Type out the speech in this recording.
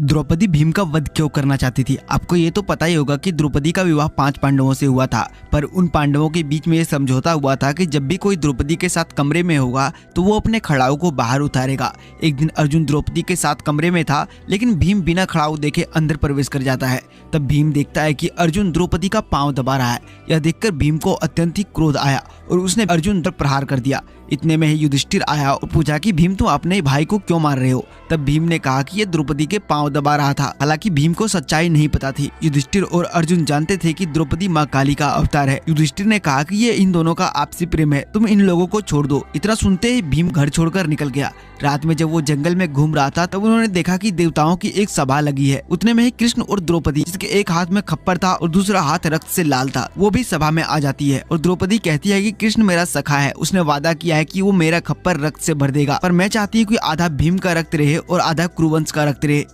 द्रौपदी भीम का वध क्यों करना चाहती थी? आपको ये तो पता ही होगा कि द्रौपदी का विवाह 5 पांडवों से हुआ था, पर उन पांडवों के बीच में ये समझौता हुआ था कि जब भी कोई द्रौपदी के साथ कमरे में होगा तो वो अपने खड़ाऊ को बाहर उतारेगा। एक दिन अर्जुन द्रौपदी के साथ कमरे में था, लेकिन भीम बिना खड़ाऊ देखे अंदर प्रवेश कर जाता है। तब भीम देखता है कि अर्जुन द्रौपदी का पांव दबा रहा है। यह देखकर भीम को अत्यंत ही क्रोध आया और उसने अर्जुन पर प्रहार कर दिया। इतने में ही युधिष्ठिर आया और पूछा कि भीम तुम अपने भाई को क्यों मार रहे हो? तब भीम ने कहा कि ये द्रौपदी के पांव दबा रहा था। हालांकि भीम को सच्चाई नहीं पता थी। युधिष्ठिर और अर्जुन जानते थे कि द्रौपदी माँ काली का अवतार है। युधिष्ठिर ने कहा कि ये इन दोनों का आपसी प्रेम है, तुम इन लोगों को छोड़ दो। इतना सुनते ही भीम घर छोड़कर निकल गया। रात में जब वो जंगल में घूम रहा था तब उन्होंने देखा कि देवताओं की एक सभा लगी है। उतने में ही कृष्ण और द्रौपदी, जिसके एक हाथ में खप्पर था और दूसरा हाथ रक्त से लाल था, वो भी सभा में आ जाती है और द्रौपदी कहती है कि कृष्ण मेरा सखा है, उसने वादा किया है कि वो मेरा खप्पर रक्त से भर देगा, पर मैं चाहती हूँ कि आधा भीम का रक्त रहे और आधा कुरुवंश का रक्त रहे।